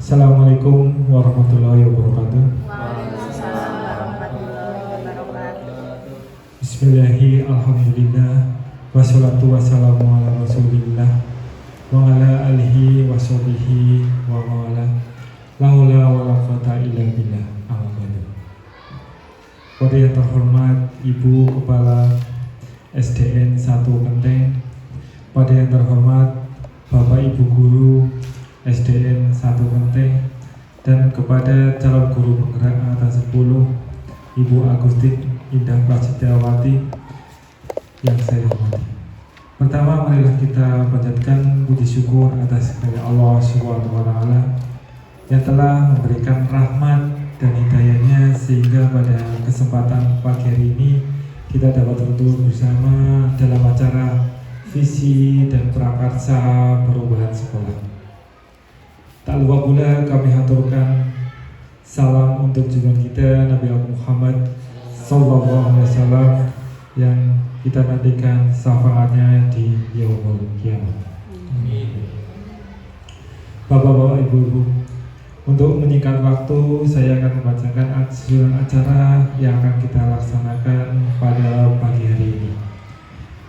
Assalamualaikum warahmatullahi wabarakatuh. Waalaikumsalam warahmatullahi wabarakatuh. Bismillahi alhamdulillah wassalatu wassalamu ala rasulillah wa ala alihi wa sahbihi wa mawala la haula wa la quwwata illa billah. Alhamdulillah. Pada yang terhormat Ibu Kepala SDN 1 Kenteng, pada yang terhormat Bapak Ibu Guru SDN 1 Kenteng, dan kepada calon guru penggerak angkatan 10 Ibu Agustin Indah Prasetyawati yang saya hormati. Pertama, marilah kita panjatkan puji syukur atas kepada Allah SWT yang telah memberikan rahmat dan hidayahnya sehingga pada kesempatan pagi hari ini kita dapat bertemu bersama dalam acara visi dan prakarsa perubahan sekolah. Tak lupa pula kami haturkan salam untuk junjungan kita Nabi Muhammad SAW yang kita nantikan syafaatnya di yaumul kiamat. Bapak-bapak, ibu-ibu, untuk menyingkat waktu saya akan membacakan susunan acara yang akan kita laksanakan pada pagi hari ini.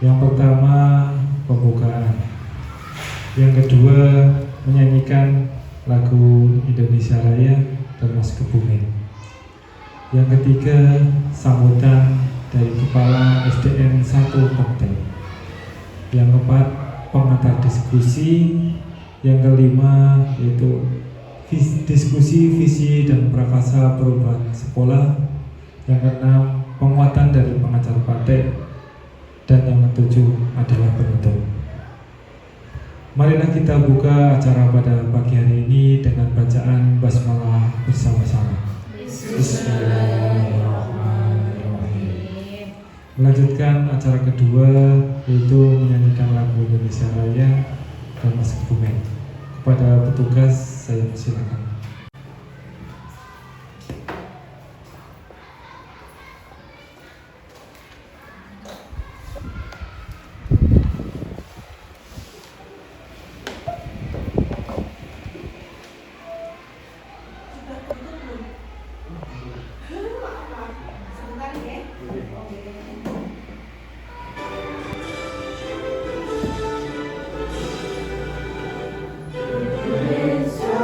Yang pertama, pembukaan. Yang kedua, menyanyikan lagu Indonesia Raya dan Mas Kebumen. Yang ketiga, sambutan dari Kepala SDN 1 Kenteng. Yang keempat, pengantar diskusi. Yang kelima, yaitu diskusi visi dan prakarsa perubahan sekolah. Yang keenam, penguatan dari pengajar praktek. Dan yang ketujuh adalah penutup. Marilah kita buka acara pada pagi hari ini dengan bacaan basmalah bersama-sama. Bismillahirrahmanirrahim. Melanjutkan acara kedua, yaitu menyanyikan lagu Indonesia Raya dan Mas Kebumen. Kepada petugas saya persilakan. Indonesia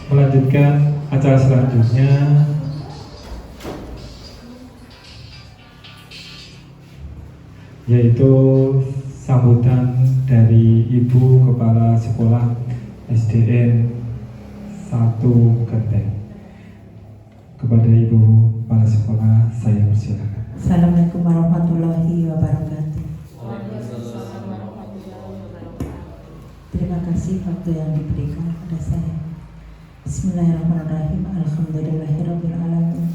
Melanjutkan acara selanjutnya, yaitu sambutan dari Ibu Kepala Sekolah SDN 1 Genteng. Kepada Ibu Kepala Sekolah, saya persilakan. Assalamualaikum warahmatullahi wabarakatuh. Terima kasih waktu yang diberikan kepada saya. Bismillahirrahmanirrahim. Alhamdulillahirrabbilalamin.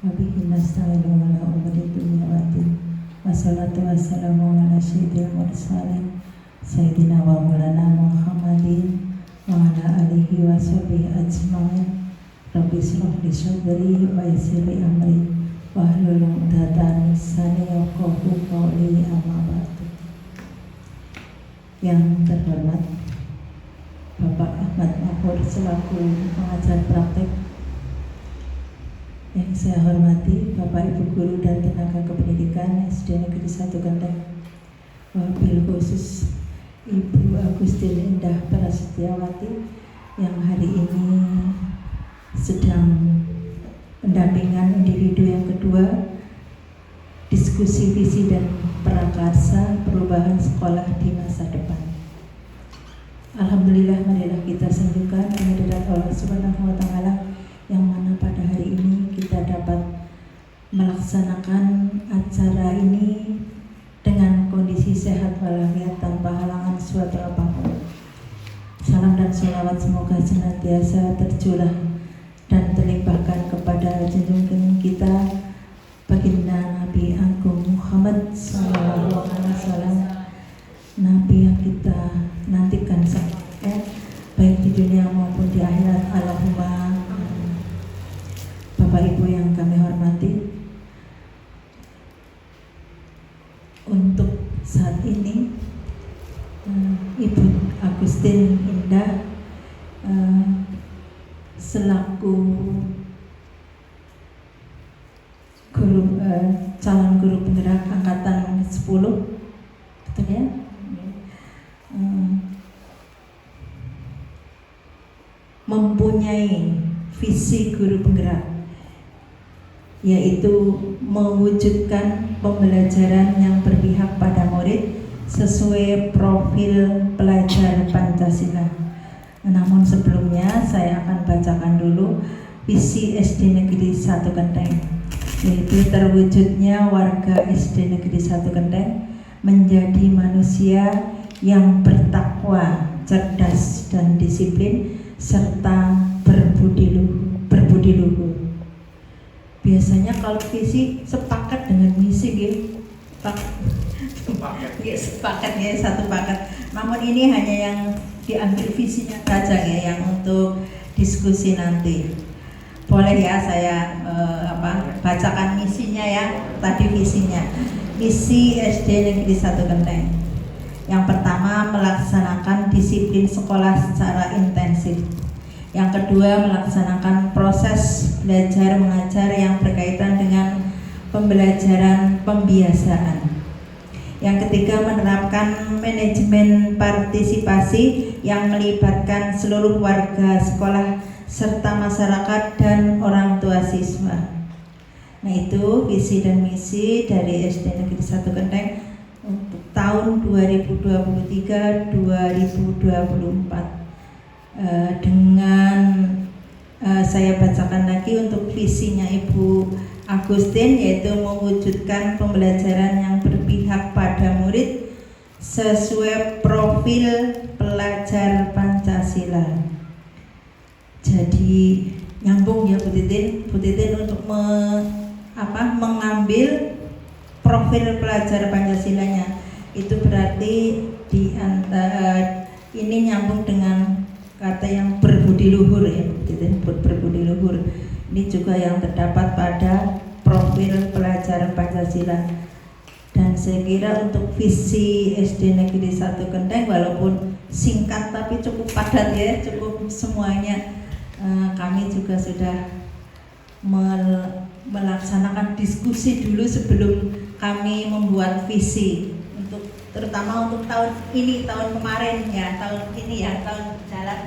Wabihi nasta'inu ala umuri dunya waddin. Wassalatu wassalamu ala sayyidil mursalin Sayyidina wa maulana Muhammadin wa ala alihi wa sahbihi ajma'in. Rabbi shrah li sadri wa yassir li amri wahlul 'uqdatam min lisani yafqahu qawli, amma ba'du. Yang terhormat Bapak Ahmad Mahfur selaku pengajar praktek, yang saya hormati Bapak Ibu Guru dan tenaga kependidikan SD Negeri 1 Genteng, wabil khusus Ibu Agustin Indah Prasetyawati yang hari ini sedang pendampingan individu yang kedua diskusi visi dan prakarsa perubahan sekolah di masa depan. Alhamdulillah, marilah kita sejukkan kehadirat Allah Subhanahu wa Ta'ala, yang mana pada hari ini kita dapat melaksanakan acara ini dengan kondisi sehat walafiat tanpa halangan suatu apapun. Salam dan sholawat semoga senantiasa tercurah dan terlimpahkan kepada junjungan kita baginda Nabi Agung Muhammad SAW, Nabi yang kita nantikan sampai baik di dunia maupun di akhirat. Allahumma. Bapak Ibu yang kami hormati, untuk saat ini Ibu Agustin Indah selaku guru calon guru penggerak angkatan 10, betul ya? Mempunyai visi guru penggerak, yaitu mewujudkan pembelajaran yang berpihak pada murid sesuai profil pelajar Pancasila. Namun sebelumnya saya akan bacakan dulu visi SD Negeri 1 Genteng, yaitu terwujudnya warga SD Negeri 1 Genteng menjadi manusia yang bertakwa, cerdas dan disiplin, serta berbudi luhur. Biasanya kalau visi sepakat dengan misi gitu. Sepakat ya, satu paket. Namun ini hanya yang diambil visinya saja ya, yang untuk diskusi nanti. Boleh ya saya bacakan misinya ya, tadi visinya. Misi SD Negeri 1 Genteng. Yang pertama, melaksanakan disiplin sekolah secara intensif. Yang kedua, melaksanakan proses belajar mengajar yang berkaitan dengan pembelajaran pembiasaan. Yang ketiga, menerapkan manajemen partisipasi yang melibatkan seluruh warga sekolah serta masyarakat dan orang tua siswa. Nah, itu visi dan misi dari SD Negeri 1 Genteng untuk tahun 2023-2024. Dengan saya bacakan lagi untuk visinya Ibu Agustin, yaitu mewujudkan pembelajaran yang berpihak pada murid sesuai profil pelajar Pancasila. Jadi nyambung ya Bu Titin untuk mengambil profil pelajar Pancasilanya. Itu berarti di antara ini nyambung dengan kata yang berbudi luhur ya Bu Titin, berbudi luhur. Ini juga yang terdapat pada profil pelajar Pancasila. Dan saya kira untuk visi SD Negeri 1 Kendeng walaupun singkat tapi cukup padat ya, cukup semuanya. Kami juga sudah melaksanakan diskusi dulu sebelum kami membuat visi, terutama untuk tahun ini, tahun kemarin ya, tahun berjalan.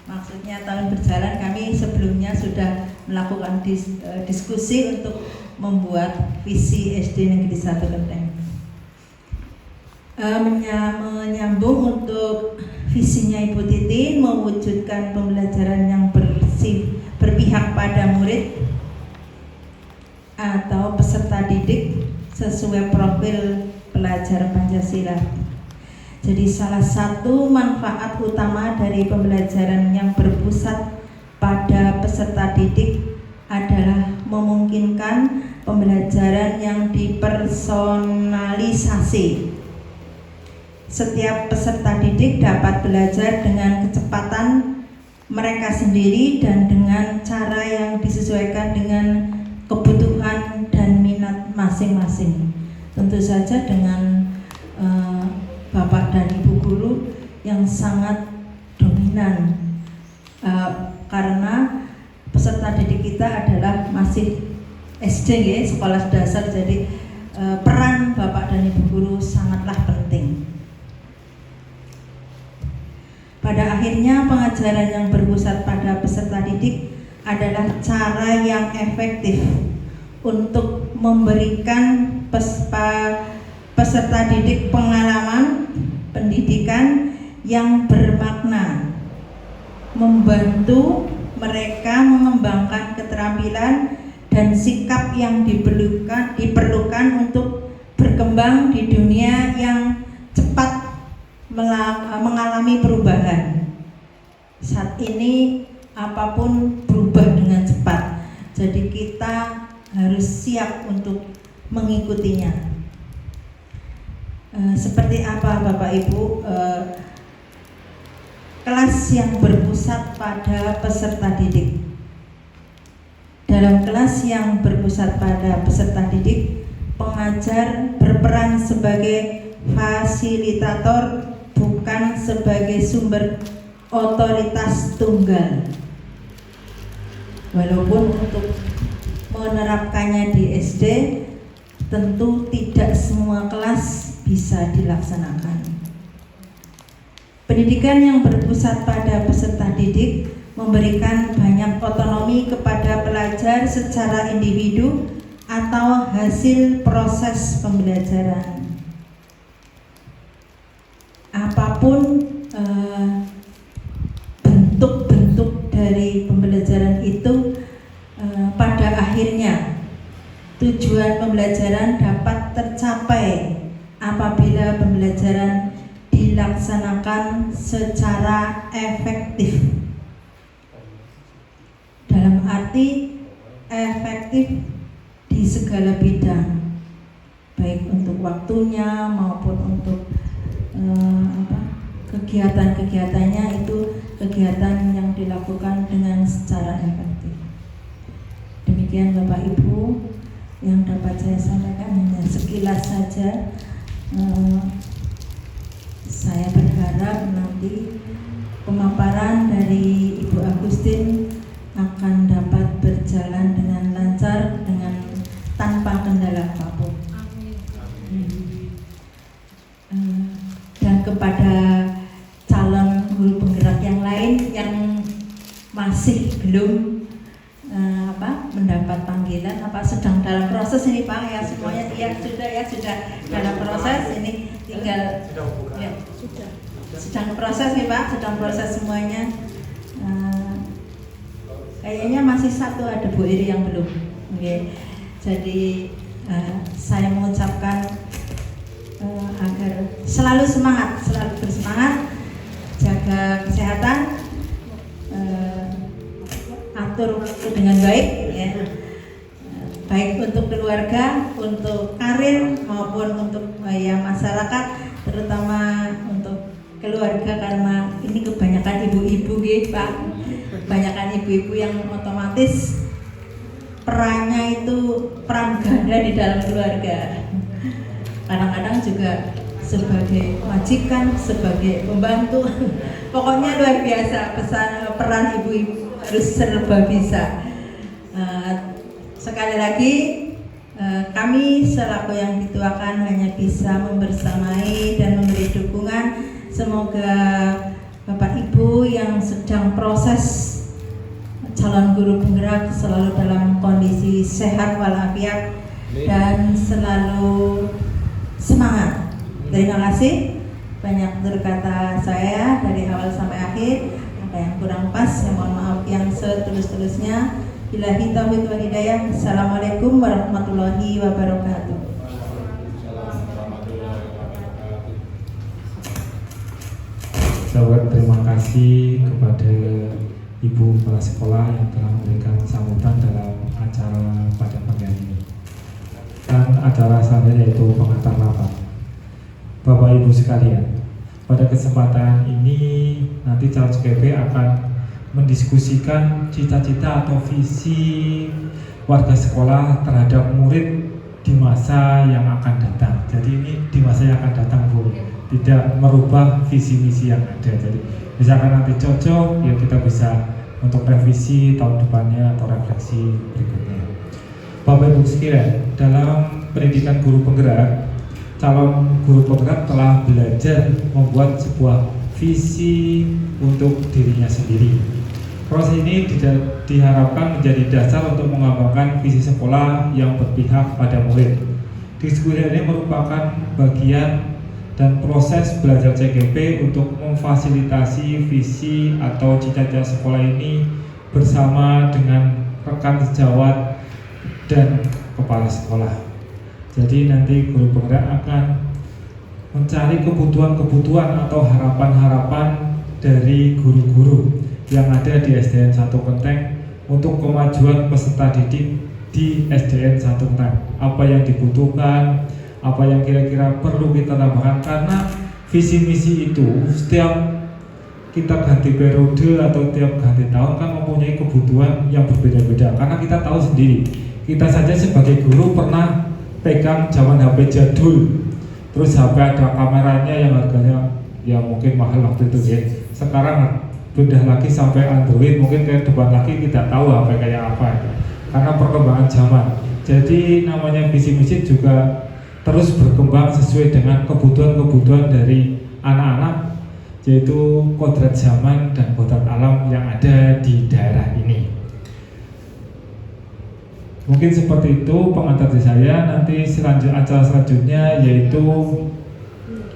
Maksudnya tahun berjalan kami sebelumnya sudah melakukan diskusi untuk membuat visi SD Negeri 1 Kendeng. Menyambung untuk visinya Ibu Titin, mewujudkan pembelajaran yang berpihak pada murid atau peserta didik sesuai profil pelajar Pancasila. Jadi salah satu manfaat utama dari pembelajaran yang berpusat pada peserta didik adalah memungkinkan pembelajaran yang dipersonalisasi. Setiap peserta didik dapat belajar dengan kecepatan mereka sendiri dan dengan cara yang disesuaikan dengan kebutuhan dan minat masing-masing. Tentu saja dengan Bapak dan Ibu guru yang sangat dominan, karena peserta didik kita adalah masih SD ya, sekolah dasar. Jadi peran Bapak dan Ibu guru sangatlah penting. Pada akhirnya pengajaran yang berpusat pada peserta didik adalah cara yang efektif untuk memberikan peserta didik pengalaman pendidikan yang bermakna, membantu mereka mengembangkan keterampilan dan sikap yang diperlukan untuk berkembang di dunia yang cepat mengalami perubahan. Saat ini apapun berubah dengan cepat, jadi kita harus siap untuk mengikutinya. Seperti apa Bapak Ibu? Kelas yang berpusat pada peserta didik. Dalam kelas yang berpusat pada peserta didik, pengajar berperan sebagai fasilitator, bukan sebagai sumber otoritas tunggal. Walaupun untuk menerapkannya di SD tentu tidak semua kelas bisa dilaksanakan. Pendidikan yang berpusat pada peserta didik memberikan banyak otonomi kepada pelajar secara individu atau hasil proses pembelajaran. Apapun bentuk-bentuk dari pembelajaran itu, pada akhirnya tujuan pembelajaran dapat tercapai apabila pembelajaran dilaksanakan secara efektif. Dalam arti efektif di segala bidang, baik untuk waktunya maupun untuk kegiatan-kegiatannya, itu kegiatan yang dilakukan dengan secara efektif. Demikian Bapak Ibu yang dapat saya sampaikan, hanya sekilas saja. Saya berharap nanti pemaparan dari Ibu Agustin akan dapat berjalan dengan lancar, dengan tanpa kendala apapun. Dan kepada calon guru penggerak yang lain yang masih belum mendapat panggilan, sedang dalam proses ini Pak ya, semuanya ya sudah dalam proses ini, tinggal tinggal ya, sedang proses nih Pak, sedang proses semuanya. Kayaknya masih satu ada Bu Iri yang belum. Oke. Jadi saya mengucapkan agar selalu semangat, selalu bersemangat, jaga kesehatan, atur waktu dengan baik, ya. Baik untuk keluarga, untuk karir maupun untuk ya masyarakat, terutama untuk keluarga karena ini kebanyakan ibu-ibu gitu Pak, kebanyakan ibu-ibu yang otomatis perannya itu peran ganda di dalam keluarga. Kadang-kadang juga sebagai majikan, sebagai pembantu, pokoknya luar biasa peran ibu-ibu harus serba bisa. Sekali lagi kami selaku yang dituakan hanya bisa membersamai dan memberi dukungan. Semoga Bapak Ibu yang sedang proses calon guru penggerak selalu dalam kondisi sehat walafiat dan selalu semangat. Terima kasih. Banyak berkata saya dari awal sampai akhir. Ada yang kurang pas, saya mohon maaf yang setulus-tulusnya. Billahi taufiq wal hidayah. Assalamualaikum warahmatullahi wabarakatuh. Sahabat, terima kasih kepada Ibu Kepala Sekolah yang telah memberikan sambutan dalam acara pada pagi hari ini. Dan acara selanjutnya yaitu pengantar rapat. Bapak Ibu sekalian, pada kesempatan ini nanti calon CKP akan mendiskusikan cita-cita atau visi warga sekolah terhadap murid di masa yang akan datang. Jadi ini di masa yang akan datang Bu, tidak merubah visi misi yang ada. Jadi misalkan nanti cocok, ya kita bisa untuk revisi tahun depannya atau refleksi berikutnya. Bapak Ibu sekalian, dalam pendidikan guru penggerak, calon guru penggerak telah belajar membuat sebuah visi untuk dirinya sendiri. Proses ini diharapkan menjadi dasar untuk mengembangkan visi sekolah yang berpihak pada murid. Diskusi ini merupakan bagian dan proses belajar CGP untuk memfasilitasi visi atau cita-cita sekolah ini bersama dengan rekan sejawat dan kepala sekolah. Jadi nanti guru penggerak akan mencari kebutuhan-kebutuhan atau harapan-harapan dari guru-guru yang ada di SDN 1 Kenteng untuk kemajuan peserta didik di SDN 1 Kenteng. Apa yang dibutuhkan, apa yang kira-kira perlu kita tambahkan, karena visi misi itu setiap kita ganti periode atau tiap ganti tahun kan mempunyai kebutuhan yang berbeda-beda. Karena kita tahu sendiri, kita saja sebagai guru pernah pegang zaman HP jadul, terus HP ada kameranya yang harganya ya mungkin mahal waktu itu ya. Sekarang pindah lagi sampai Android, mungkin ke depan lagi tidak tahu HP kayak apa ya. Karena perkembangan zaman. Jadi namanya visi misi juga terus berkembang sesuai dengan kebutuhan-kebutuhan dari anak-anak, yaitu kodrat zaman dan kodrat alam yang ada di daerah ini. Mungkin seperti itu pengantar dari saya. Nanti acara selanjutnya yaitu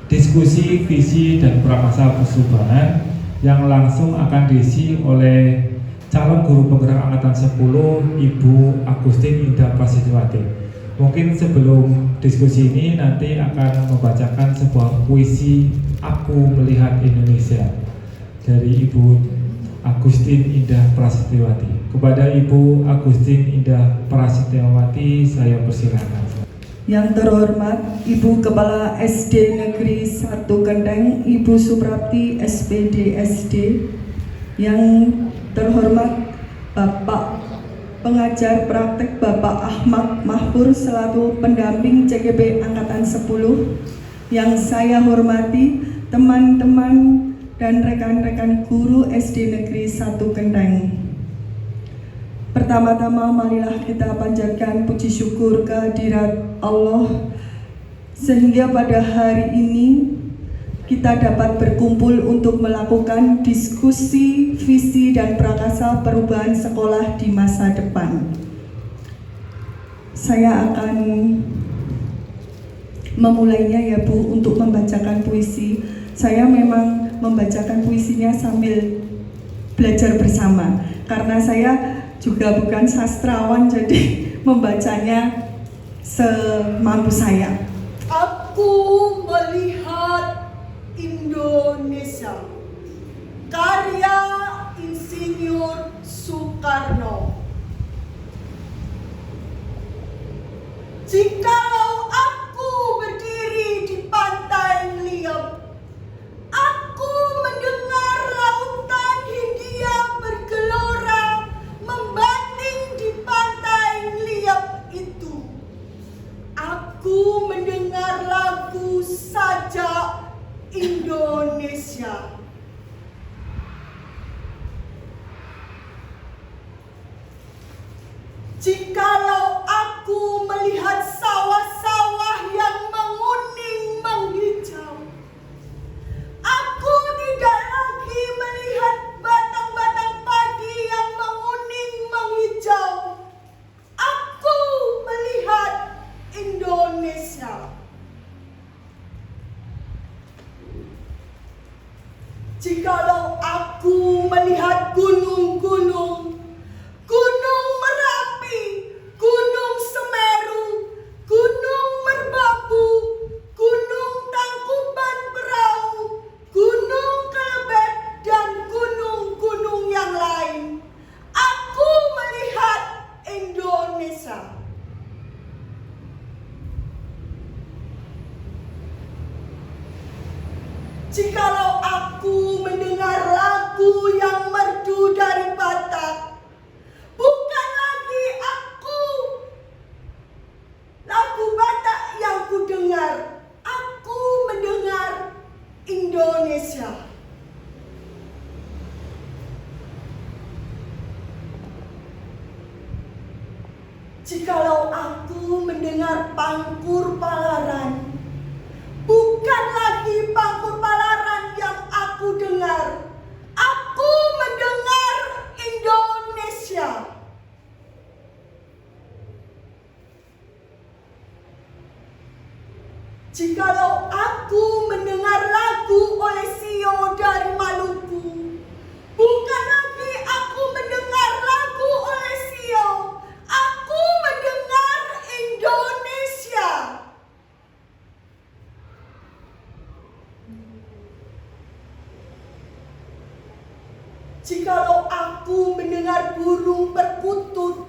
diskusi visi dan prakarsa perubahan yang langsung akan diisi oleh calon guru penggerak angkatan 10 Ibu Agustin Indah Prasetywati. Mungkin sebelum diskusi ini nanti akan membacakan sebuah puisi Aku Melihat Indonesia dari Ibu Agustin Indah Prasetywati. Kepada Ibu Agustin Indah Prasetywati saya persilakan. Yang terhormat Ibu Kepala SD Negeri 1 Kenteng, Ibu Suprapti SPD SD. Yang terhormat Bapak Pengajar Praktek Bapak Ahmad Mahfur selaku pendamping CGP Angkatan 10. Yang saya hormati teman-teman dan rekan-rekan guru SD Negeri 1 Kenteng. Pertama-tama marilah kita panjatkan puji syukur kehadirat Allah sehingga pada hari ini kita dapat berkumpul untuk melakukan diskusi visi dan prakarsa perubahan sekolah di masa depan. Saya akan memulainya ya Bu untuk membacakan puisi. Saya memang membacakan puisinya sambil belajar bersama karena saya juga bukan sastrawan, jadi membacanya semampu saya. Aku melihat Indonesia, karya Insinyur Soekarno. Jikalau aku berdiri di pantai Liap, aku mendengar lautan Hindia bergelora membanting di pantai Liap itu. Aku mendengar lagu sajak Indonesia. Jikalau aku melihat sawah-sawah yang menguning menghijau, aku tidak lagi melihat batang-batang padi yang menguning menghijau. Aku melihat Indonesia. Jikalau aku melihat gunung-gunung, Gunung Merapi, Gunung Semeru, Gunung Merbabu, Gunung Tangkuban Perahu, Gunung Kelebet, dan gunung-gunung yang lain, aku melihat Indonesia. Jikalau aku mendengar lagu yang merdu dari Batak, bukan lagi aku lagu Batak yang ku dengar, aku mendengar Indonesia. Jikalau aku mendengar Pangkur Palaran, bukan lagi Pangkur Palaran yang aku dengar, aku mendengar Indonesia. Jikalau aku mendengar lagu Olesio dari Maluku, bukan lagi aku mendengar lagu Olesio, aku mendengar Indonesia. Jikalau aku mendengar burung perkutut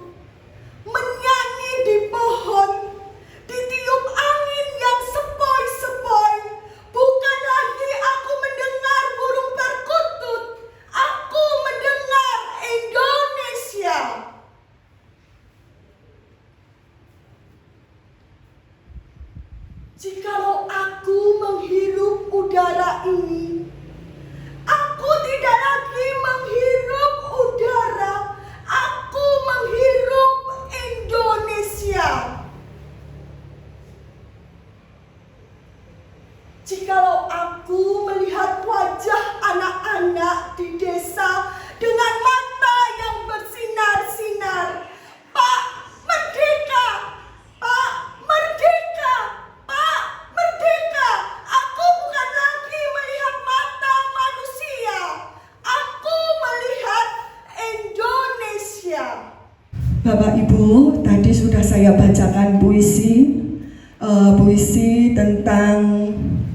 menyanyi di pohon, ditiup angin yang sepoi-sepoi, bukan lagi aku mendengar burung perkutut, aku mendengar Indonesia. Jikalau aku menghirup udara ini, aku tidak lagi menghirup udara, aku menghirup Indonesia. Jikalau aku melihat wajah anak-anak di desa dengan mata yang bersinar-sinar, Pak Merdeka, Pak Merdeka, Pak Merdeka, aku bukan lagi melihat mata manusia, aku melihat Indonesia. Bapak Ibu, tadi sudah saya bacakan puisi tentang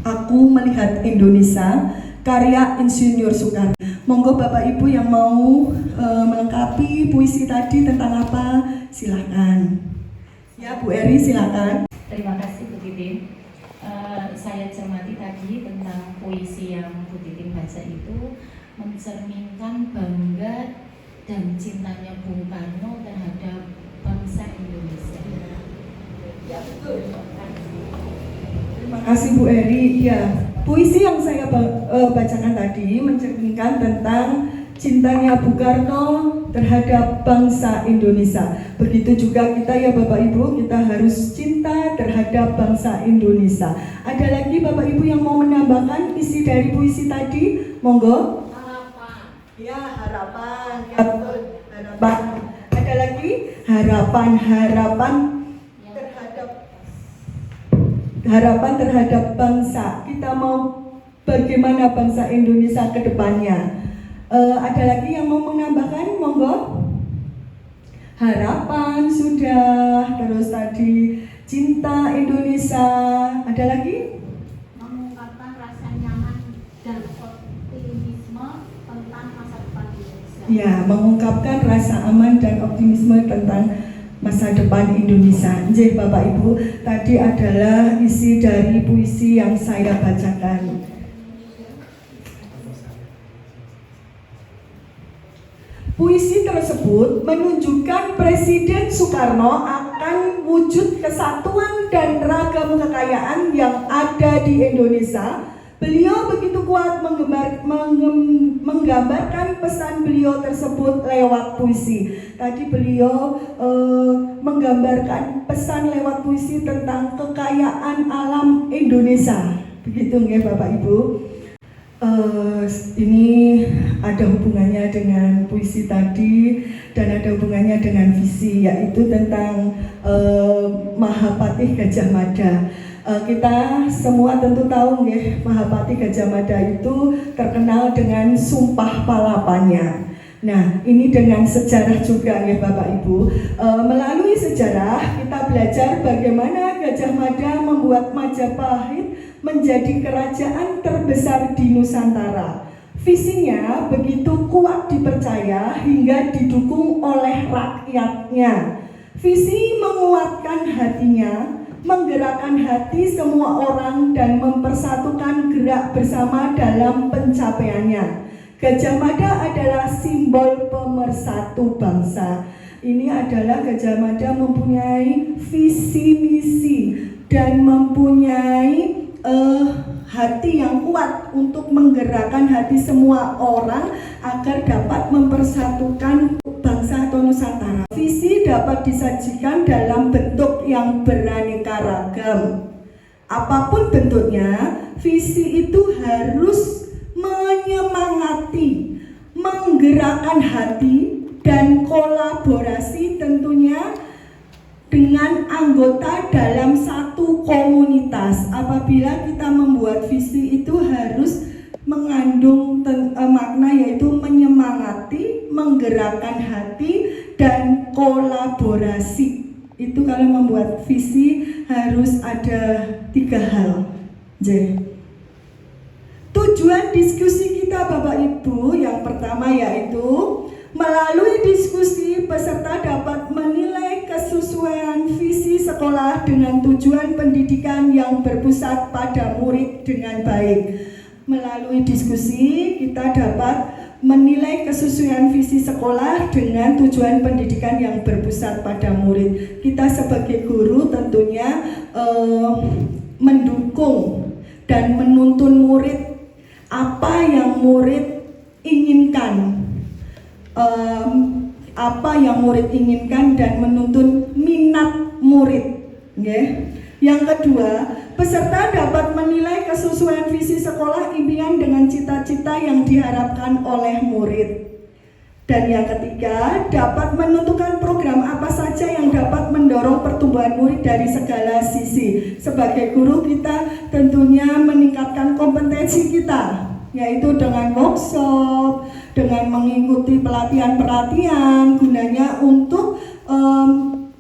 Aku Melihat Indonesia, karya Insinyur Soekarno. Monggo Bapak Ibu yang mau melengkapi puisi tadi tentang apa, silakan. Ya Bu Eri, silakan. Terima kasih Bu Titin. Saya cermati tadi tentang puisi yang Bu Titin baca itu mencerminkan bangga dan cintanya Bung Karno terhadap bangsa Indonesia. Ya betul. Terima kasih Bu Eri. Ya, puisi yang saya bacakan tadi mencerminkan tentang cintanya Bung Karno terhadap bangsa Indonesia. Begitu juga kita ya Bapak Ibu, kita harus cinta terhadap bangsa Indonesia. Ada lagi Bapak Ibu yang mau menambahkan isi dari puisi tadi? Monggo. Harapan. Ya, harapan. Ya, betul. Harapan. Ada lagi harapan terhadap harapan terhadap bangsa. Kita mau bagaimana bangsa Indonesia ke depannya. Ada lagi yang mau menambahkan? Monggo. Harapan sudah, terus tadi cinta Indonesia. Ada lagi? Mengungkapkan rasa nyaman dan optimisme tentang masa depan Indonesia. Ya, mengungkapkan rasa aman dan optimisme tentang masa depan Indonesia. Jadi Bapak Ibu, tadi adalah isi dari puisi yang saya bacakan. Puisi tersebut menunjukkan Presiden Soekarno akan wujud kesatuan dan ragam kekayaan yang ada di Indonesia. Beliau begitu kuat menggambarkan pesan beliau tersebut lewat puisi. Tadi beliau menggambarkan pesan lewat puisi tentang kekayaan alam Indonesia. Begitu nggih Bapak Ibu? Ini ada hubungannya dengan puisi tadi dan ada hubungannya dengan visi, yaitu tentang Mahapatih Gajah Mada. Kita semua tentu tahu nggih, Mahapatih Gajah Mada itu terkenal dengan sumpah palapanya. Nah, ini dengan sejarah juga ya Bapak Ibu. Melalui sejarah kita belajar bagaimana Gajah Mada membuat Majapahit menjadi kerajaan terbesar di Nusantara. Visinya begitu kuat dipercaya hingga didukung oleh rakyatnya. Visi menguatkan hatinya, menggerakkan hati semua orang dan mempersatukan gerak bersama dalam pencapaiannya. Gajah Mada adalah simbol pemersatu bangsa. Ini adalah Gajah Mada mempunyai visi misi dan mempunyai hati yang kuat untuk menggerakkan hati semua orang agar dapat mempersatukan bangsa atau Nusantara. Visi dapat disajikan dalam bentuk yang beraneka ragam. Apapun bentuknya, visi itu harus menyemangati, menggerakkan hati dan kolaborasi tentunya dengan anggota dalam satu komunitas. Apabila kita membuat visi itu harus mengandung makna, yaitu menyemangati, menggerakkan hati dan kolaborasi. Itu kalau membuat visi harus ada 3 hal. Tujuan diskusi kita Bapak Ibu yang pertama yaitu melalui diskusi peserta dapat menilai kesesuaian visi sekolah dengan tujuan pendidikan yang berpusat pada murid dengan baik. Melalui diskusi kita dapat menilai kesesuaian visi sekolah dengan tujuan pendidikan yang berpusat pada murid. Kita sebagai guru tentunya mendukung dan menuntun murid apa yang murid inginkan. Apa yang murid inginkan dan menuntun minat murid. Yang kedua, peserta dapat menilai kesesuaian visi sekolah impian dengan cita-cita yang diharapkan oleh murid. Dan yang ketiga, dapat menentukan program apa saja yang dapat mendorong pertumbuhan murid dari segala sisi. Sebagai guru kita tentunya meningkatkan kompetensi kita, yaitu dengan workshop, dengan mengikuti pelatihan-pelatihan, gunanya untuk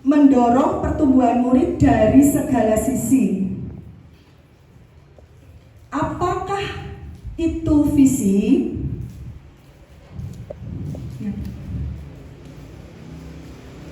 mendorong pertumbuhan murid dari segala sisi. Apakah itu visi?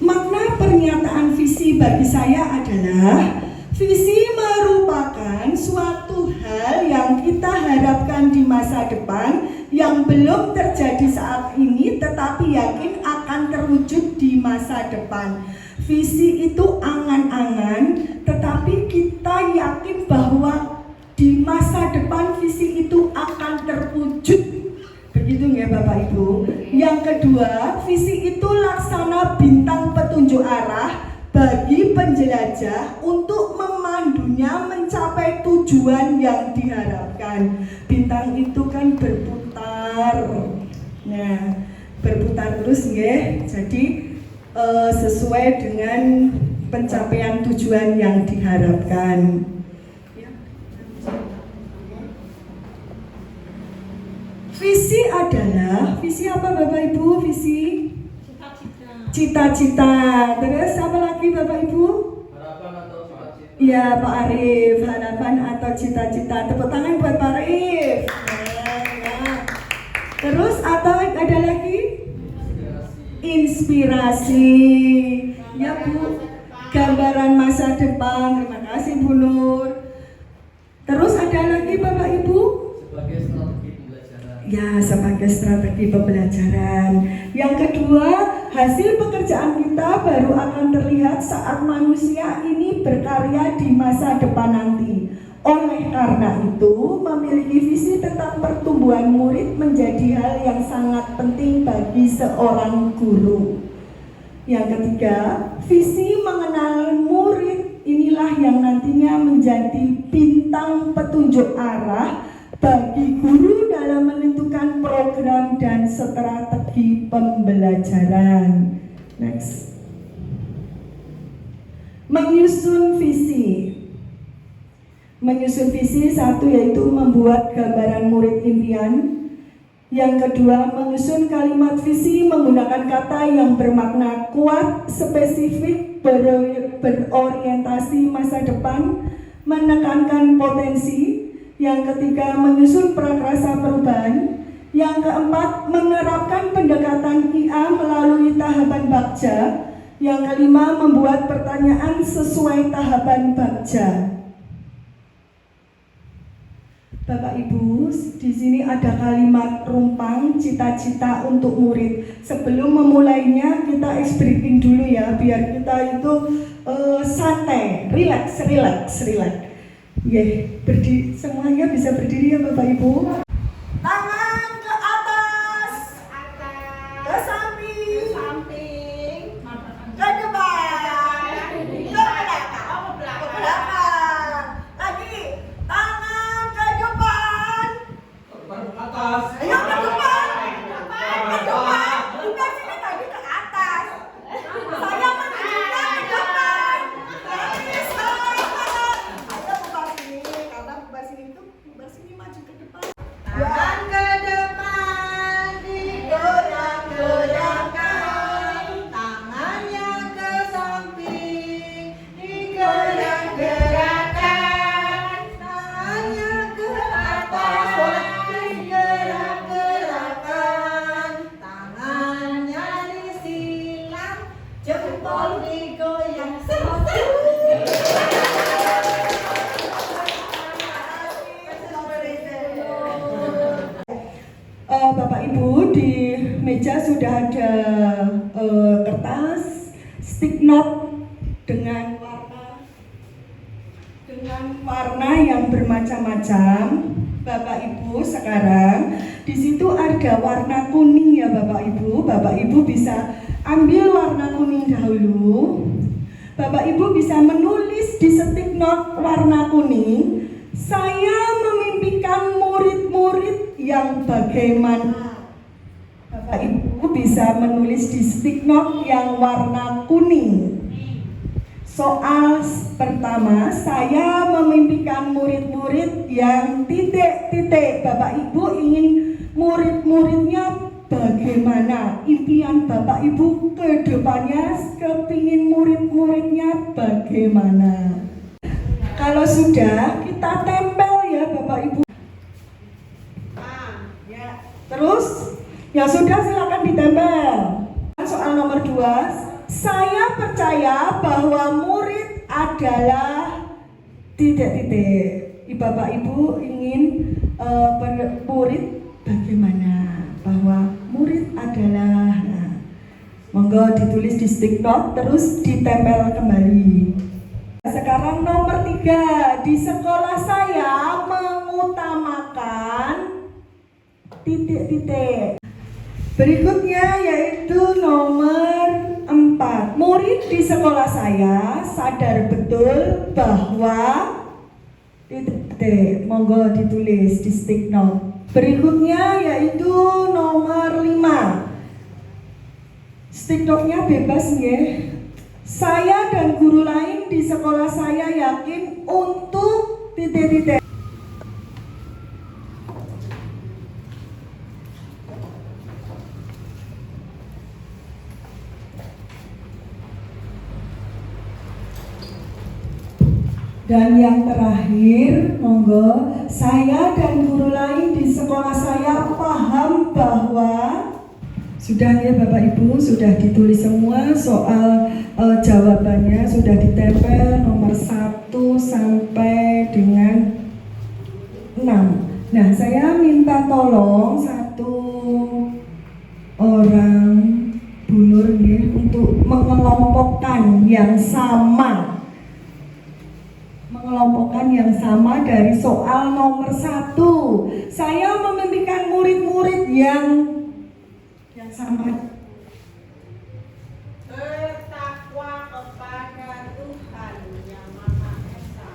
Makna pernyataan visi bagi saya adalah visi merupakan suatu hal yang kita harapkan di masa depan yang belum terjadi saat ini tetapi yakin akan terwujud di masa depan. Visi itu angan-angan tetapi kita yakin bahwa di masa depan visi itu akan terwujud. Begitu ya Bapak Ibu. Yang kedua, visi itu laksana bintang petunjuk arah bagi penjelajah untuk memandunya mencapai tujuan yang diharapkan. Bintang itu kan berputar. Nah, berputar terus nggih. Jadi sesuai dengan pencapaian tujuan yang diharapkan. Visi adalah, visi apa Bapak Ibu? Visi? Cita-cita. Cita-cita. Terus apa lagi Bapak Ibu? Harapan atau cita-cita. Ya Pak Arif, harapan atau cita-cita. Tepuk tangan buat Pak Arif. Ya. Terus atau ada lagi? Inspirasi. Ya Bu, gambaran masa depan. Terima kasih Bu Nur. Terus ada lagi Bapak Ibu? Sebagai strategi pembelajaran. Ya, sebagai strategi pembelajaran. Yang kedua, hasil pekerjaan kita baru akan terlihat saat manusia ini berkarya di masa depan nanti. Oleh karena itu, memiliki visi tentang pertumbuhan murid menjadi hal yang sangat penting bagi seorang guru. Yang ketiga, visi mengenal murid inilah yang nantinya menjadi bintang petunjuk arah bagi guru dalam menentukan program dan strategi pembelajaran. Next. Menyusun visi. Menyusun visi satu yaitu membuat gambaran murid impian. Yang kedua, menyusun kalimat visi menggunakan kata yang bermakna kuat, spesifik, berorientasi masa depan, menekankan potensi. Yang ketiga, menyusun prakarsa perubahan. Yang keempat, menerapkan pendekatan IA melalui tahapan Bagja. Yang kelima, membuat pertanyaan sesuai tahapan Bagja. Bapak Ibu, di sini ada kalimat rumpang cita-cita untuk murid. Sebelum memulainya kita ice breaking dulu ya, biar kita itu santai, relax. Semuanya bisa berdiri ya Bapak Ibu. Tangan ke atas, ke samping, ke depan, ke belakang. Lagi, tangan ke depan. Atas. Ayo ke depan. Ke depan. Bukan sini tadi ke atas. Saya menunjukkan ke depan. Lagi sekarang. Ayo bubar sini. Karena bubar sini itu bubar sini maju ke depan. Dan ke depan digerak-gerakkan. Tangannya ke samping digerak-gerakkan. Tangannya ke atas digerak-gerakkan. Tangannya disilang, jempol digoyang. Bapak Ibu, di meja sudah ada kertas, stick note dengan warna yang bermacam-macam. Bapak Ibu, sekarang di situ ada warna kuning ya Bapak Ibu. Bapak Ibu bisa ambil warna kuning dahulu. Bapak Ibu bisa menulis di stick note warna kuning. Saya memimpikan murid-murid yang bagaimana. Bapak Ibu bisa menulis di stick note yang warna kuning. Soal pertama, saya memimpikan murid-murid yang titik-titik. Bapak Ibu ingin murid-muridnya bagaimana? Impian Bapak Ibu ke depannya, kepingin murid-muridnya bagaimana? Kalau sudah, kita tempel ya Bapak Ibu. Ya. Terus, ya sudah silakan ditempel. Soal nomor 2, saya percaya bahwa murid adalah titik-titik. Bapak Ibu ingin murid bagaimana? Bahwa murid adalah, monggo ditulis di stick note, terus ditempel kembali. Sekarang nomor 3, di sekolah saya mengutamakan titik-titik. Berikutnya yaitu nomor 4. Murid di sekolah saya sadar betul bahwa titik-titik. Monggo ditulis di stick note. Berikutnya yaitu nomor 5. Stick note-nya bebas nggih. Saya dan guru lain di sekolah saya yakin untuk titik-titik. Dan yang terakhir, monggo, saya dan guru lain di sekolah saya paham bahwa sudah ya Bapak Ibu, sudah ditulis semua soal jawabannya, sudah ditempel nomor 1 sampai dengan 6. Nah, saya minta tolong satu orang Bu Nur ya, untuk mengelompokkan yang sama. Mengelompokkan yang sama dari soal nomor 1. Saya memimpikan murid-murid yang sama. Bertakwa kepada Tuhan yang Maha Esa.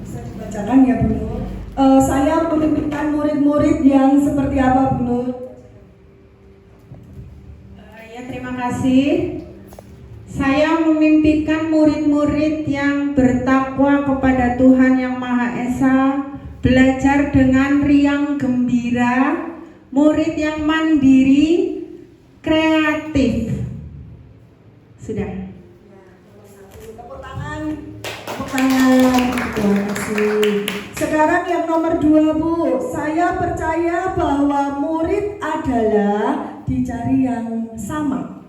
Bisa dibacakan ya Bu Nur. Saya memimpikan murid-murid yang seperti apa Bu Nur? Ya, terima kasih. Saya memimpikan murid-murid yang bertakwa kepada Tuhan Yang Maha Esa, belajar dengan riang gembira, murid yang mandiri, kreatif. Sudah. Tepuk tangan. Tepuk tangan. Terima kasih. Sekarang yang nomor 2 Bu. Saya percaya bahwa murid adalah dicari yang sama.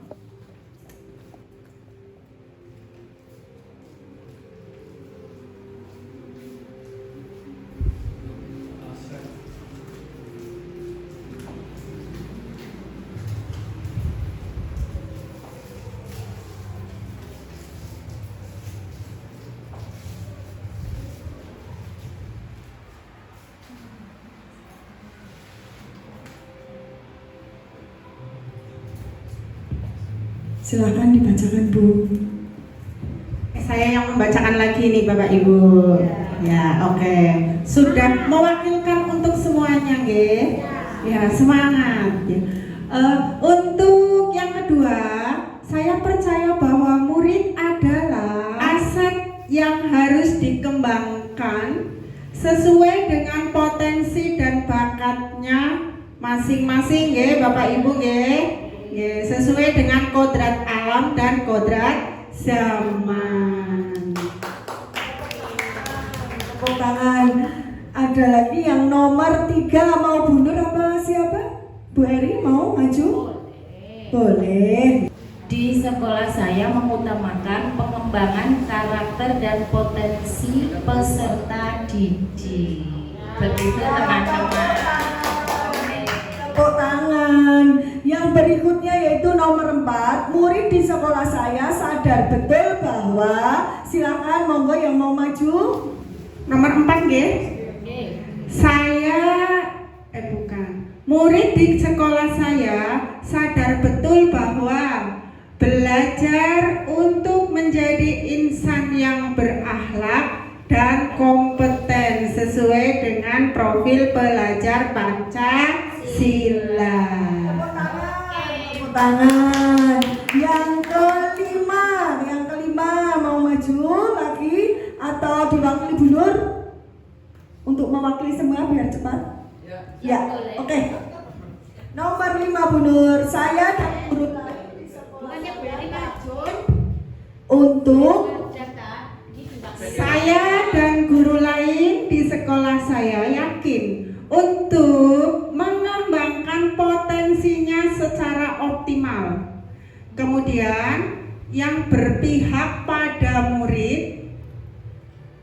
Silakan dibacakan Bu. Saya yang membacakan lagi nih Bapak Ibu. Ya, oke. Sudah mewakilkan untuk semuanya, nggih? Ya, semangat. Ya. Untuk yang kedua, saya percaya bahwa murid adalah aset yang harus dikembangkan sesuai dengan potensi dan bakatnya masing-masing, nggih, Bapak Ibu, nggih? Nggih, sesuai dengan kodrat alam dan kodrat zaman. Tepuk tangan. Ada lagi yang nomor 3, mau Bu Nur apa siapa? Bu Eri mau maju? Boleh. Di sekolah saya mengutamakan pengembangan karakter dan potensi peserta didik. Begitu teman-teman. Tepuk tangan. Yang berikutnya yaitu nomor 4, murid di sekolah saya sadar betul bahwa, silakan monggo yang mau maju. Nomor 4, nggih. Saya bukan. Murid di sekolah saya sadar betul bahwa belajar untuk menjadi insan yang berakhlak dan kompeten sesuai dengan profil pelajar Pancasila. Tepuk tangan. Yang kelima mau maju lagi atau diwakili Bu Nur? Untuk mewakili semua biar cepat. Ya, oke. Nomor 5 Bu Nur, saya dan guru untuk Saya dan guru lain di sekolah saya yakin untuk mengembangkan potensinya secara optimal. Kemudian yang berpihak pada murid,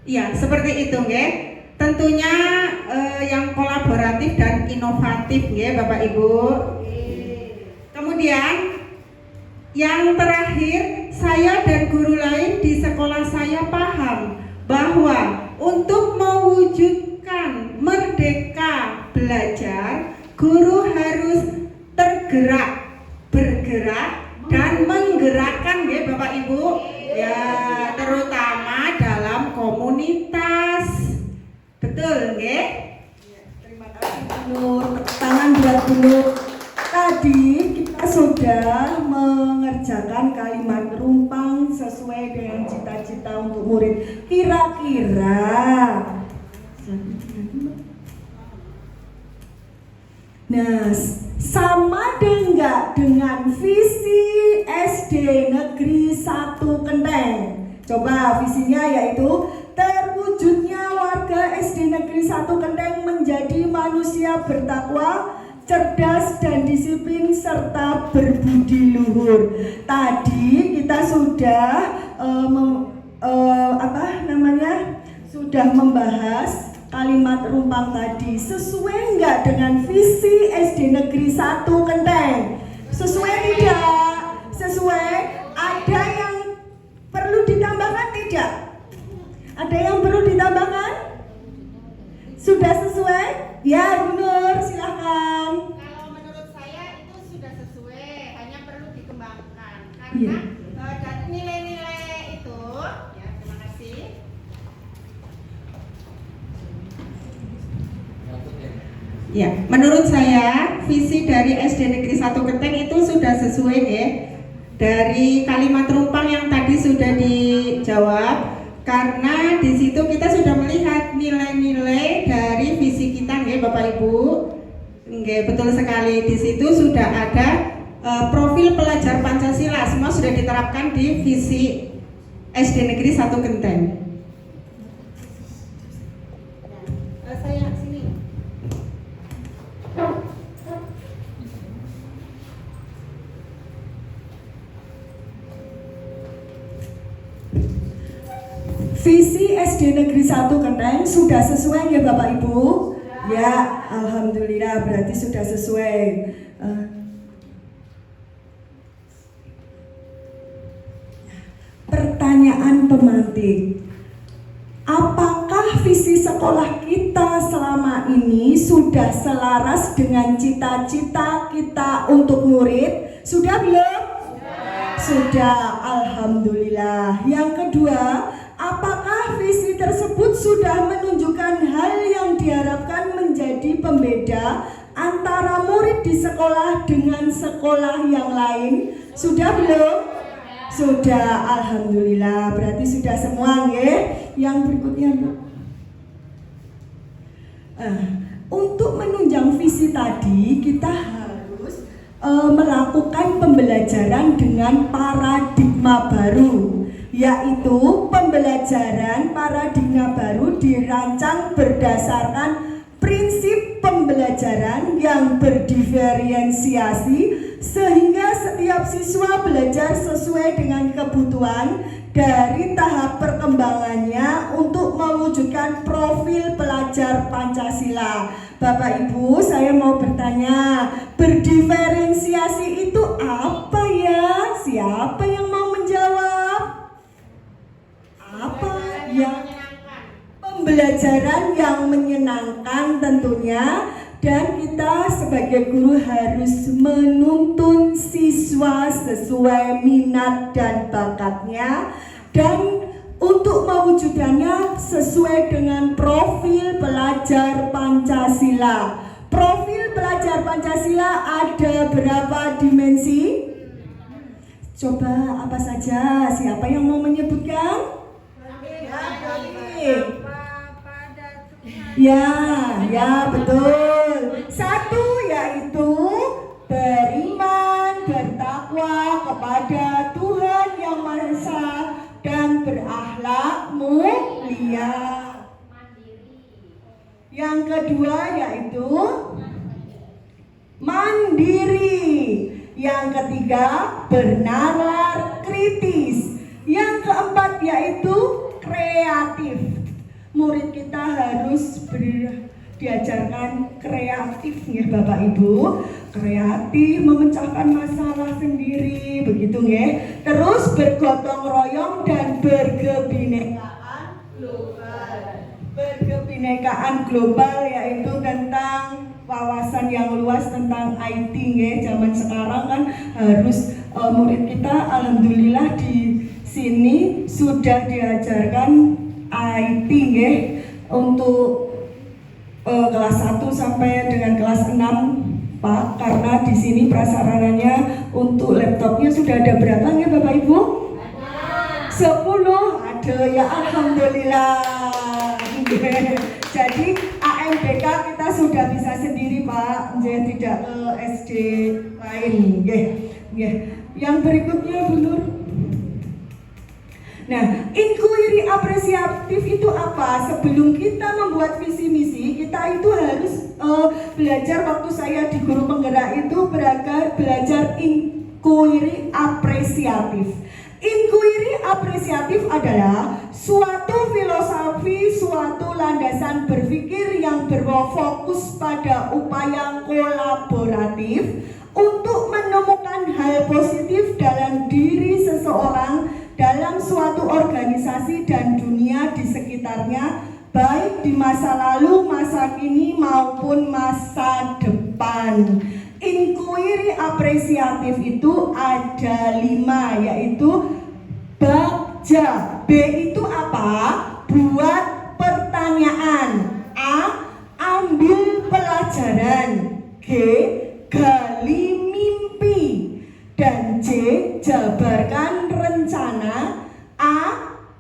ya seperti itu, nggih. Tentunya yang kolaboratif dan inovatif, nggih, Bapak Ibu. Kemudian yang terakhir, saya dan guru lain di sekolah saya paham bahwa untuk mewujudkan merdeka belajar, guru harus bergerak dan menggerakkan, ya Bapak Ibu, ya terutama dalam komunitas. Betul. tadi kita sudah mengerjakan kalimat rumpang sesuai dengan cita-cita untuk murid. Kira-kira nah, sama enggak dengan visi SD Negeri 1 Kenteng? Coba visinya yaitu terwujudnya warga SD Negeri 1 Kenteng menjadi manusia bertakwa, cerdas dan disiplin serta berbudi luhur. Tadi kita sudah sudah membahas kalimat rumpang tadi. Sesuai enggak dengan visi SD Negeri 1 Kenteng? Sesuai tidak? Sesuai? Ada yang perlu ditambahkan tidak? Ada yang perlu ditambahkan? Sudah sesuai? Ya, Bu Nur, silahkan. Kalau menurut saya itu sudah sesuai, hanya perlu dikembangkan karena Iya. dari nilai-nilai itu, ya terima kasih. Ya, menurut saya visi dari SD Negeri 1 Kenteng itu sudah sesuai ya. Dari kalimat rumpang yang tadi sudah dijawab, karena di situ kita sudah melihat nilai-nilai dari visi kita nggih Bapak Ibu. Nggih, betul sekali. Di situ sudah ada profil pelajar Pancasila, semua sudah diterapkan di visi SD Negeri 1 Kenteng. Saya sini. Visi SD Negeri 1 Kenteng sudah sesuai ya Bapak Ibu? Ya, alhamdulillah berarti sudah sesuai. Pertanyaan pemantik. Apakah visi sekolah kita selama ini sudah selaras dengan cita-cita kita untuk murid? Sudah belum? Sudah, alhamdulillah. Yang kedua, apakah visi tersebut sudah menunjukkan hal yang diharapkan menjadi pembeda antara murid di sekolah dengan sekolah yang lain? Sudah belum? Sudah, alhamdulillah. Berarti sudah semua nggih. Yang berikutnya, Bu. Untuk menunjang visi tadi, kita harus melakukan pembelajaran dengan paradigma baru, yaitu pembelajaran paradigma baru dirancang berdasarkan prinsip pembelajaran yang berdiferensiasi sehingga setiap siswa belajar sesuai dengan kebutuhan dari tahap perkembangannya untuk mewujudkan profil pelajar Pancasila. Bapak Ibu, saya mau bertanya, berdiferensiasi itu apa ya? Siapa yang mau menjawab? Apa yang pembelajaran yang menyenangkan tentunya, dan kita sebagai guru harus menuntun siswa sesuai minat dan bakatnya, dan untuk mewujudkannya sesuai dengan profil pelajar Pancasila. Profil pelajar Pancasila ada berapa dimensi? Coba apa saja? Siapa yang mau menyebutkan? Ya betul. Satu yaitu beriman, bertakwa kepada Tuhan Yang Maha Esa dan berakhlak mulia. Yang kedua yaitu mandiri. Yang ketiga bernalar kritis. Yang keempat yaitu kreatif. Murid kita harus diajarkan kreatif ya Bapak Ibu. Kreatif, memecahkan masalah sendiri, begitu nggih. Terus bergotong royong dan berkebinekaan global. Berkebinekaan global yaitu tentang wawasan yang luas tentang IT nggih. Zaman sekarang kan harus murid kita alhamdulillah di sini sudah diajarkan IT nggih untuk kelas 1 sampai dengan kelas 6 Pak, karena di sini prasarananya untuk laptopnya sudah ada berapa ya Bapak Ibu? 10 ada ya, alhamdulillah. Jadi AMBK kita sudah bisa sendiri Pak, jadi tidak ke SD lain. Yang berikutnya Bu Nur. Nah, inquiry apresiatif itu apa? Sebelum kita membuat visi misi, kita itu harus belajar. Waktu saya di guru penggerak itu belajar inquiry apresiatif. Inquiry apresiatif adalah suatu filosofi, suatu landasan berpikir yang berfokus pada upaya kolaboratif untuk menemukan hal positif dalam diri seseorang, dalam suatu organisasi dan dunia di sekitarnya, baik di masa lalu, masa kini maupun masa depan. Inquiry apresiatif itu ada 5, yaitu baca. B itu apa? Buat pertanyaan. A. Ambil pelajaran. G. Gali mimpi. Dan C. Jabarkan rencana. A.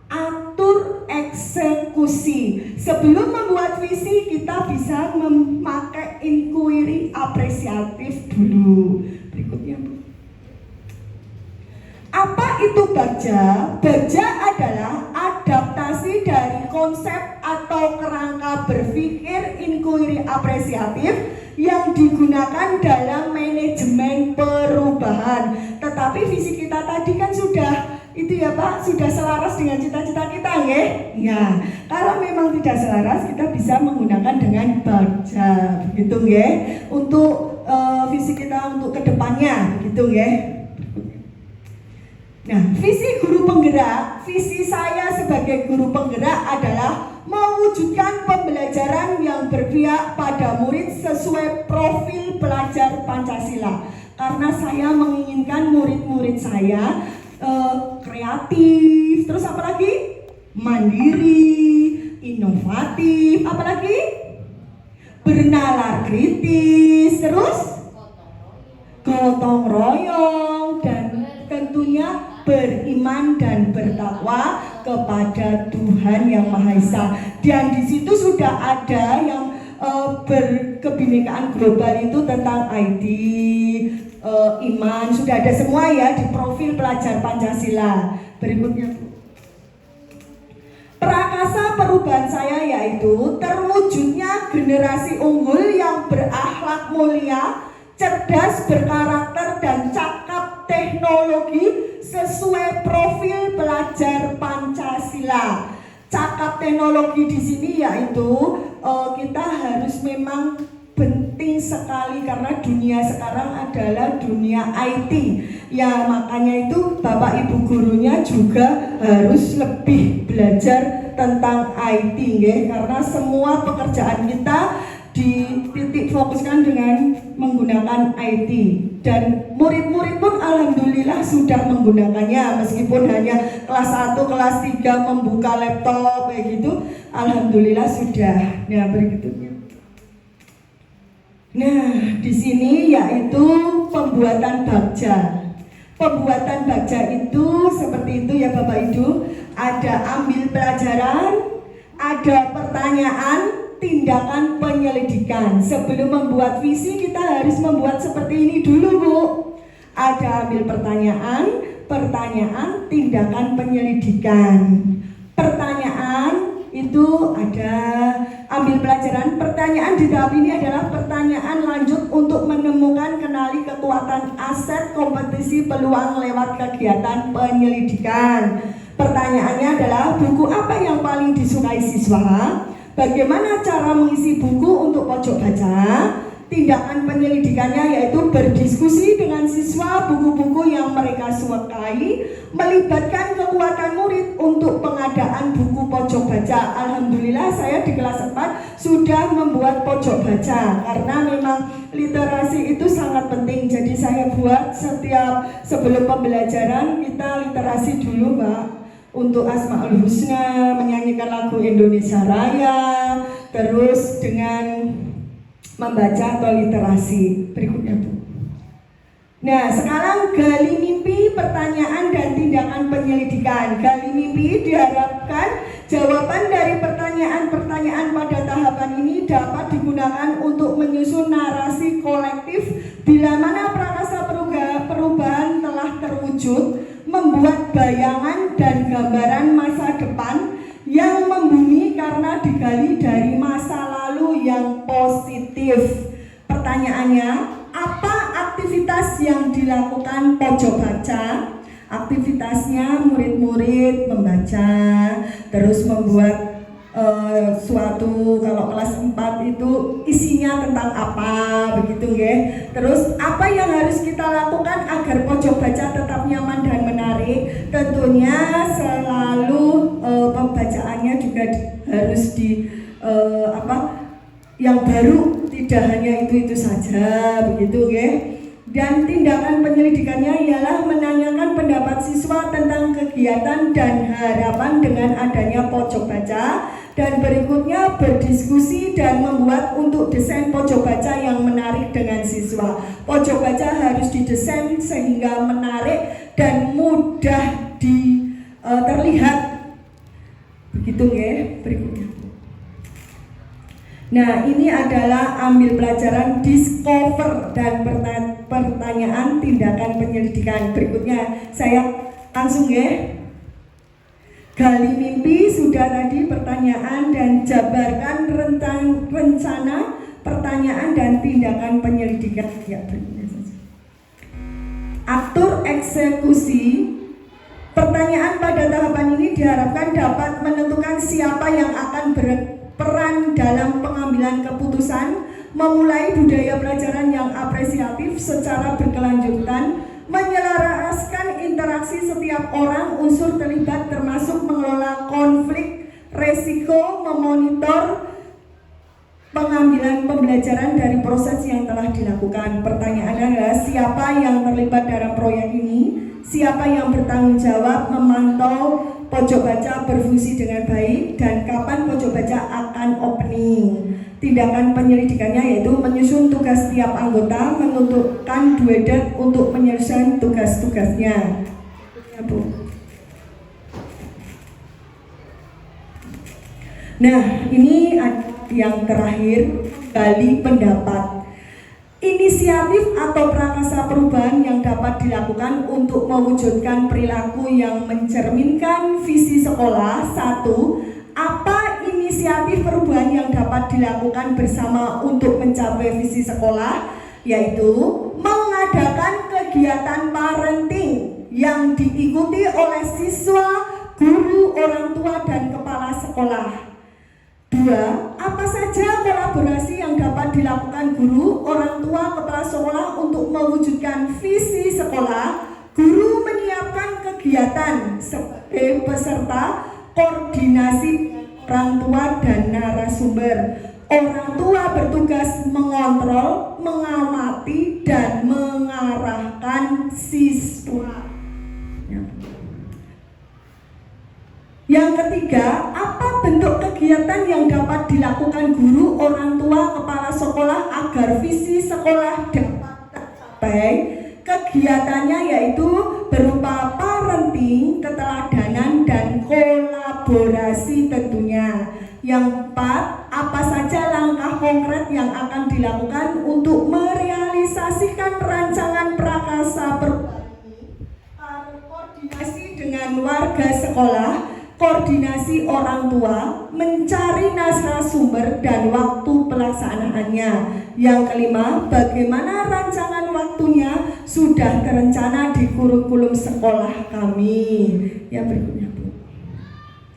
Atur eksekusi. Sebelum membuat visi, kita bisa memakai inquiry apresiatif dulu. Berikutnya Bu. Apa itu baja? Baja adalah adaptasi dari konsep atau kerangka berpikir inquiry apresiatif yang digunakan dalam manajemen perubahan. Tetapi visi kita tadi kan sudah itu ya Pak, sudah selaras dengan cita-cita kita ya? Ya, kalau memang tidak selaras kita bisa menggunakan dengan baja, gitu ya, untuk visi kita untuk kedepannya, gitu ya. Nah, visi guru penggerak, visi saya sebagai guru penggerak adalah mewujudkan pembelajaran yang berpihak pada murid sesuai profil pelajar Pancasila. Karena saya menginginkan murid-murid saya kreatif, terus apa lagi? Mandiri, inovatif, apa lagi? Bernalar kritis, terus gotong royong, dan tentunya beriman dan bertakwa kepada Tuhan Yang Maha Esa. Dan di situ sudah ada yang berkebinekaan global itu tentang ID, iman, sudah ada semua ya di profil pelajar Pancasila. Berikutnya Bu. Prakasa perubahan saya yaitu terwujudnya generasi unggul yang berakhlak mulia, cerdas, berkarakter, dan cakap teknologi sesuai profil pelajar Pancasila. Cakap teknologi di sini yaitu kita harus memang penting sekali karena dunia sekarang adalah dunia IT. Ya makanya itu Bapak Ibu gurunya juga harus lebih belajar tentang IT ya, karena semua pekerjaan kita dititik fokuskan dengan menggunakan IT, dan murid-murid pun alhamdulillah sudah menggunakannya meskipun hanya kelas 1, kelas 3 membuka laptop kayak gitu, alhamdulillah sudah. Nah, berikutnya. Nah, di sini yaitu pembuatan bagja. Pembuatan bagja itu seperti itu ya Bapak Ibu, ada ambil pelajaran, ada pertanyaan, tindakan penyelidikan. Sebelum membuat visi kita harus membuat seperti ini dulu Bu. Ada ambil pertanyaan, tindakan penyelidikan. Pertanyaan itu ada ambil pelajaran. Pertanyaan di tahap ini adalah pertanyaan lanjut untuk menemukan, kenali kekuatan, aset, kompetisi, peluang lewat kegiatan penyelidikan. Pertanyaannya adalah buku apa yang paling disukai siswa? Bagaimana cara mengisi buku untuk pojok baca? Tindakan penyelidikannya yaitu berdiskusi dengan siswa buku-buku yang mereka sukai, melibatkan kekuatan murid untuk pengadaan buku pojok baca. Alhamdulillah saya di kelas 4 sudah membuat pojok baca karena memang literasi itu sangat penting. Jadi saya buat setiap sebelum pembelajaran kita literasi dulu Mbak. Untuk Asmaul Husna, menyanyikan lagu Indonesia Raya, terus dengan membaca atau literasi. Berikutnya Bu. Nah, sekarang gali mimpi, pertanyaan dan tindakan penyelidikan. Gali mimpi diharapkan jawaban dari pertanyaan-pertanyaan pada tahapan ini dapat digunakan untuk menyusun narasi kolektif bila mana prakasa perubahan telah terwujud, membuat bayangan dan gambaran masa depan yang membumi karena digali dari masa lalu yang positif. Pertanyaannya, apa aktivitas yang dilakukan pojok baca? Aktivitasnya murid-murid membaca, terus membuat suatu, kalau kelas 4 itu isinya tentang apa, begitu ya. Terus apa yang harus kita lakukan agar pojok baca tetap nyaman dan menarik? Tentunya selalu pembacaannya juga harus yang baru, tidak hanya itu saja, begitu ya. Dan tindakan penyelidikannya ialah menanyakan pendapat siswa tentang kegiatan dan harapan dengan adanya pojok baca, dan berikutnya berdiskusi dan membuat untuk desain pojok baca yang menarik dengan siswa. Pojok baca harus didesain sehingga menarik dan mudah terlihat, begitu ya. Berikutnya. Nah, ini adalah ambil pelajaran discover dan pertanyaan tindakan penyelidikan. Berikutnya saya langsung ya. Gali mimpi sudah tadi, pertanyaan dan jabarkan rencana, pertanyaan dan tindakan penyelidikan. Ya, berikutnya saja. Atur eksekusi. Pertanyaan pada tahapan ini diharapkan dapat menentukan siapa yang akan berperan dalam pengambilan keputusan, memulai budaya pelajaran yang apresiatif secara berkelanjutan, menyelaraskan interaksi setiap orang unsur terlibat termasuk mengelola konflik, resiko, memonitor pengambilan pembelajaran dari proses yang telah dilakukan. Pertanyaannya adalah siapa yang terlibat dalam proyek ini, siapa yang bertanggung jawab memantau pojok baca berfungsi dengan baik, dan kapan pojok baca akan opening. Tindakan penyelidikannya yaitu menyusun tugas setiap anggota, menentukan duet untuk menyelesaikan tugas-tugasnya. Ya, Bu. Nah, ini yang terakhir, gali pendapat. Inisiatif atau prakasa perubahan yang dapat dilakukan untuk mewujudkan perilaku yang mencerminkan visi sekolah. 1. Apa inisiatif perubahan yang dapat dilakukan bersama untuk mencapai visi sekolah? Yaitu mengadakan kegiatan parenting yang diikuti oleh siswa, guru, orang tua, dan kepala sekolah. 2. Apa saja kolaborasi yang dapat dilakukan guru, orang tua, kepala sekolah untuk mewujudkan visi sekolah? Guru menyiapkan kegiatan sebagai peserta koordinasi orang tua dan narasumber. Orang tua bertugas mengontrol, mengamati, dan mengarahkan siswa. Yang ketiga, apa bentuk kegiatan yang dapat dilakukan guru, orang tua, kepala sekolah agar visi sekolah dapat tercapai? Kegiatannya yaitu berupa parenting, keteladanan, dan kolaborasi tentunya. Yang 4, apa saja langkah konkret yang akan dilakukan untuk merealisasikan rancangan prakasa perubahan ini? Koordinasi dengan warga sekolah, koordinasi orang tua, mencari narasumber dan waktu pelaksanaannya. Yang kelima, bagaimana rancangan waktunya sudah terencana di kurikulum sekolah kami. Ya, berikutnya Bu.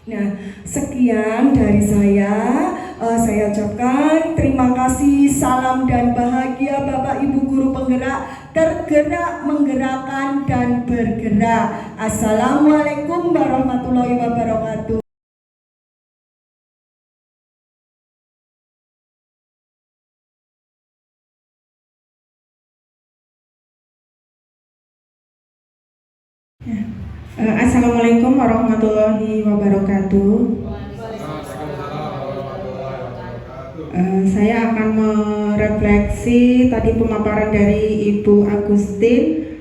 Nah, sekian dari saya ucapkan terima kasih, salam dan bahagia Bapak Ibu guru penggerak, tergerak, menggerakkan, dan bergerak. Assalamualaikum warahmatullahi wabarakatuh. Assalamualaikum warahmatullahi wabarakatuh. Saya akan merefleksi tadi pemaparan dari Ibu Agustin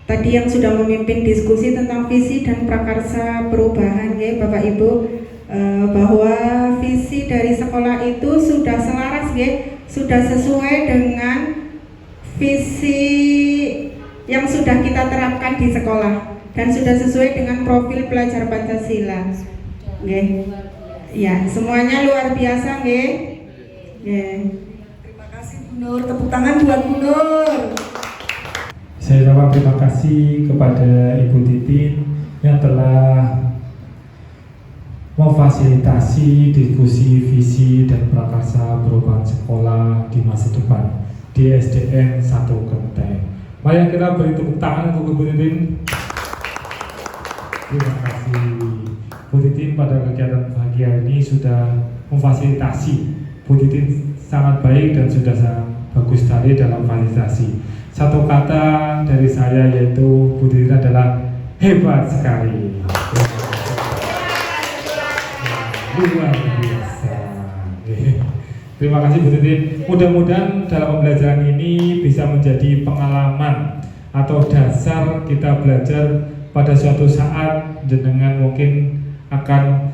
tadi yang sudah memimpin diskusi tentang visi dan prakarsa perubahan ya Bapak Ibu, bahwa visi dari sekolah itu sudah selaras ya, sudah sesuai dengan visi yang sudah kita terapkan di sekolah dan sudah sesuai dengan profil pelajar Pancasila. Nggih. Ya, semuanya luar biasa nggih. Nggih. Terima kasih Bu Nur, tepuk tangan buat Bu Nur. Saya ucapkan terima kasih kepada Ibu Titin yang telah memfasilitasi diskusi visi dan prakarsa perubahan sekolah di masa depan di SDN 1 Genteng. Mari kita beri tepuk tangan untuk Ibu Titin. Terima kasih Bu Titin pada kegiatan pagi hari ini sudah memfasilitasi. Bu Titin sangat baik dan sudah sangat bagus sekali dalam fasilitasi. Satu kata dari saya yaitu Bu Titin adalah hebat sekali. Luar biasa. Terima kasih Bu Titin. Mudah-mudahan dalam pembelajaran ini bisa menjadi pengalaman atau dasar kita belajar pada suatu saat dengan mungkin akan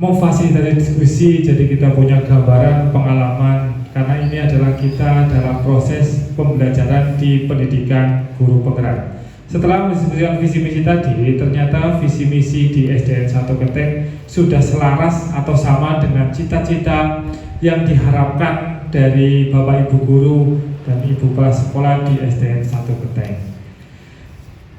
memfasilitasi diskusi, jadi kita punya gambaran pengalaman karena ini adalah kita dalam proses pembelajaran di pendidikan guru penggerak. Setelah mendiskusikan visi misi tadi, ternyata visi misi di SDN 1 Genteng sudah selaras atau sama dengan cita-cita yang diharapkan dari Bapak Ibu guru dan Ibu kepala sekolah di SDN 1 Genteng.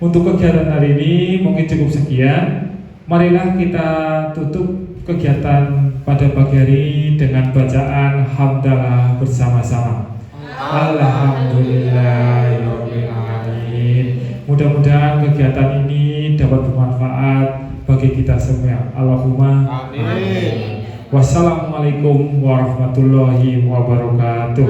Untuk kegiatan hari ini mungkin cukup sekian. Marilah kita tutup kegiatan pada pagi hari ini dengan bacaan hamdalah bersama-sama. Alhamdulillahirabbil alamin. Mudah-mudahan kegiatan ini dapat bermanfaat bagi kita semua. Allahumma amin. Wassalamualaikum warahmatullahi wabarakatuh.